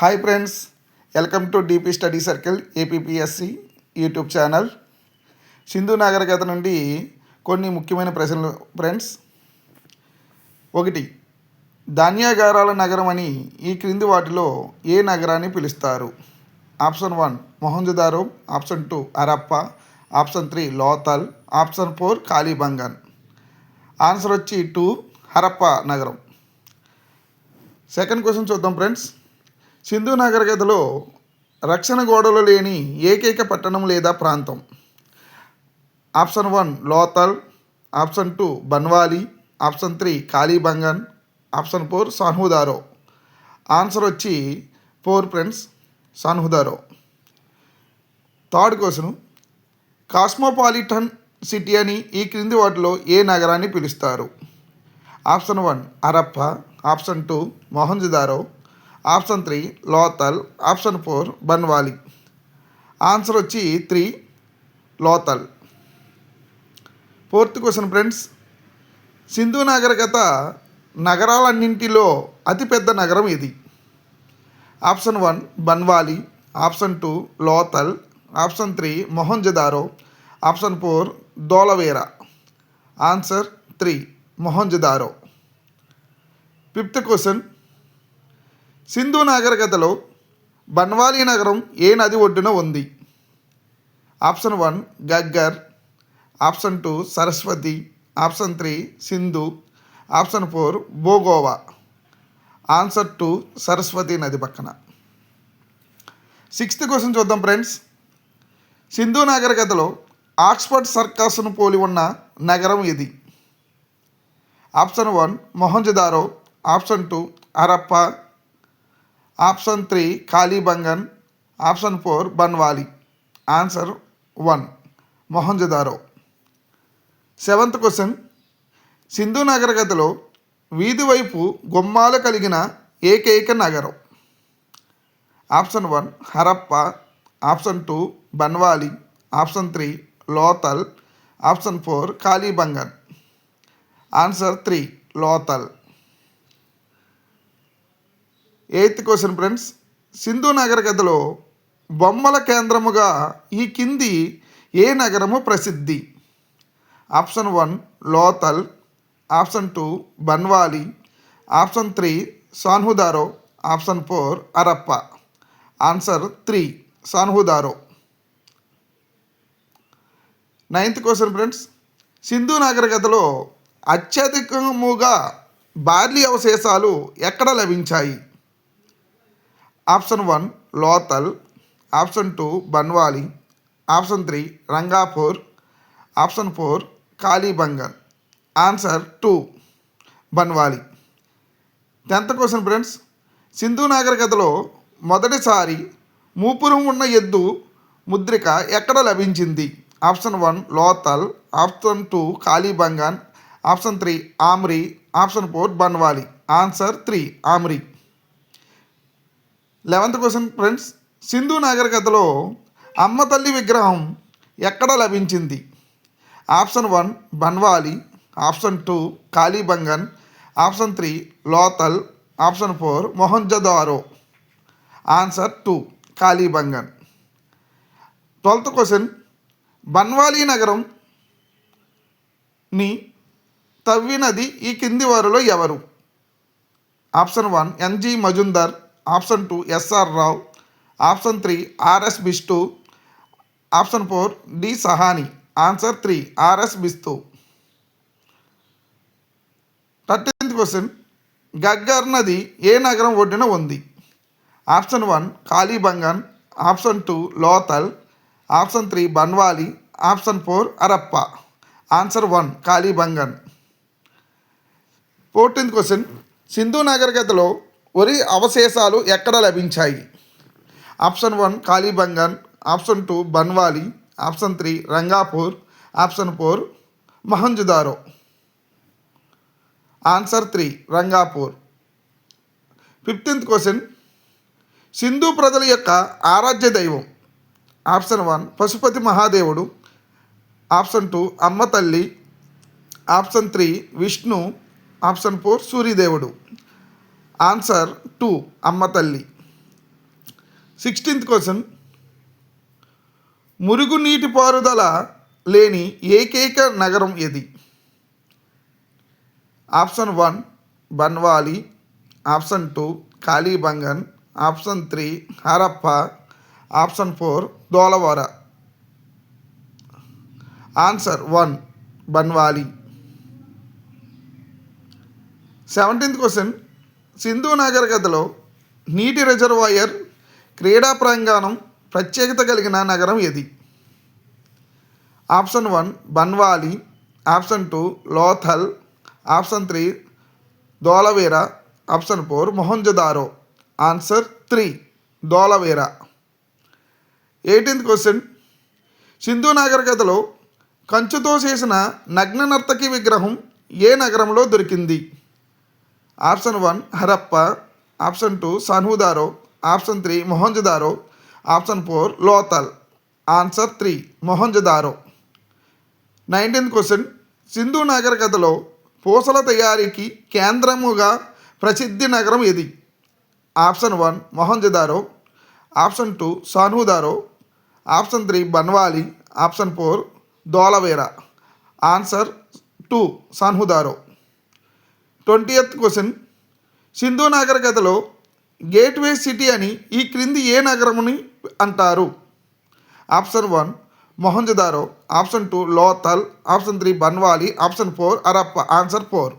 Hi friends, welcome to DP study circle APPSC YouTube channel. Sindhu నాగరికత నుండి కొన్ని ముఖ్యమైన ప్రశ్నలు ఫ్రెండ్స్. 1. ధాన్యాగారాల నగరం అని ఈ క్రింది వాటిలో ఏ నగరాన్ని పిలుస్తారు? Option 1 Mohenjodaro, option 2 Harappa, option 3 Lothal, option 4 Kalibangan. Answer వచ్చి 2 హరప్ప నగరం. సెకండ్ క్వశ్చన్ చూద్దాం ఫ్రెండ్స్. సింధు నాగరికతలో రక్షణ గోడలు లేని ఏకైక పట్టణం లేదా ప్రాంతం? Option 1 Lothal, option 2 Banawali, option 3 Kalibangan, option 4 Chanhudaro. Answer వచ్చి 4 friends, Chanhudaro. Third question. Cosmopolitan city అని ఈ క్రింది వాటిలో ఏ నగరాన్ని పిలుస్తారు? Option 1 Harappa, option 2 Mohenjodaro, option 3 Lothal, option 4 Banawali. Answer వచ్చి 3 Lothal. Fourth question friends. Sindhu నాగరికత నగరాలన్నింటిలో అతిపెద్ద నగరం ఇది? Option 1 Banawali, option 2 Lothal, option 3 Mohenjodaro, option 4 Dholavira. Answer 3 Mohenjodaro. Fifth question. Sindhu నాగరికతలో బన్వాలి నగరం ఏ నది ఒడ్డున ఉంది? Option 1 Ghaggar, option 2 Saraswati, option 3 Sindhu, option 4 Bhogava. Answer 2 Saraswati నది పక్కన. సిక్స్త్ క్వశ్చన్ చూద్దాం ఫ్రెండ్స్. సింధు నాగరికతలో ఆక్స్ఫర్డ్ సర్కస్ను పోలి ఉన్న నగరం ఇది? Option 1 Mohenjodaro, option 2 Harappa, option 3 Kalibangan, option 4 Banawali. Answer 1 Mohenjodaro. Seventh question. Sindhu నాగరికతలో వీధి వైపు గుమ్మాలు కలిగిన ఏకైక నగరం? Option 1 Harappa, option 2 Banawali, option 3 Lothal, option 4 Kalibangan. Answer 3 Lothal. Eighth question friends. Sindhu నాగరికతలో బొమ్మల కేంద్రముగా ఈ కింది ఏ నగరము ప్రసిద్ధి? Option 1 Lothal, option 2 Banawali, option 3 Chanhudaro, option 4 Harappa. Answer 3 Chanhudaro. Ninth question friends. Sindhu నాగరికతలో అత్యధికముగా బార్లీ అవశేషాలు ఎక్కడ లభించాయి? Option 1 Lothal, option 2 Banawali, option 3 Rangpur, option 4 Kalibangan. Answer 2 Banawali. 10th question friends. Sindhu నాగరికతలో మొదటిసారి మూపురం ఉన్న ఎద్దు ముద్రిక ఎక్కడ లభించింది? Option 1 Lothal, option 2 Kalibangan, option 3 Amri, option 4 Banawali. Answer 3 Amri. 11th question friends. Sindhu నాగరికతలో అమ్మ తల్లి విగ్రహం ఎక్కడ లభించింది? Option 1 Banawali, option 2 Kalibangan, option 3 Lothal, option 4 Mohenjodaro. Answer 2 Kalibangan. 12th question. Banawali నగరంని తవ్వినది ఈ కింది వారిలో ఎవరు? Option 1 N G Majumdar, option 2 S R Rao, option 3 R S Bisht, option 4 D Sahni. Answer 3 R S Bisht. 13th question. Ghaggar నది ఏ నగరం ఒడ్డున ఉంది? Option 1 Kalibangan, option 2 Lothal, option 3 Banawali, option 4 Harappa. Answer 1 Kalibangan. 14th question. Sindhu నాగరికతలో వరి అవశేషాలు ఎక్కడ లభించాయి? Option 1 Kalibangan, option 2 Banawali, option 3 Rangpur, option 4 Mohenjodaro. Answer 3 Rangapur. 15th question. Sindhu ప్రజల యొక్క ఆరాధ్య దైవం? ఆప్షన్ 1 పశుపతి మహాదేవుడు, ఆప్షన్ 2 అమ్మ తల్లి, ఆప్షన్ 3 విష్ణు, ఆప్షన్ 4 సూర్యదేవుడు. ఆన్సర్ 2 అమ్మ తల్లి. 16th క్వశ్చన్, మురుగునీటి పారుదల లేని ఏకైక నగరం ఏది? Option 1 Banawali, option 2 Kalibangan, option 3 Harappa, option 4 Dholavira. Answer 1 Banawali. 17th question, Sindhu నాగరికతలో నీటి రిజర్వాయర్, క్రీడా ప్రాంగణం ప్రత్యేకత కలిగిన నగరం ఏది? Option 1 Banawali, option 2 Lothal, option 3 Dholavira, option 4 Mohenjodaro. Answer 3 Dholavira. 18th question, Sindhu నాగరికతలో కంచుతో చేసిన నగ్న నర్తకి విగ్రహం ఏ నగరంలో దొరికింది? Option 1 Harappa, option 2 Chanhudaro, option 3 Mohenjodaro, option 4 Lothal. Answer 3 Mohenjodaro. 19th question, Sindhu నాగరికతలో పూసల తయారీకి కేంద్రముగా ప్రసిద్ధి నగరం ఏది? Option 1 Mohenjodaro, option 2 Chanhudaro, option 3 Banawali, option 4 Dholavira. Answer 2 Chanhudaro. 20th question, Sindhu నాగరికతలో గేట్వే సిటీ అని ఈ క్రింది ఏ నగరముని అంటారు? Option 1 Mohenjodaro, option 2 Lothal, option 3 Banawali, option 4 Harappa. Answer 4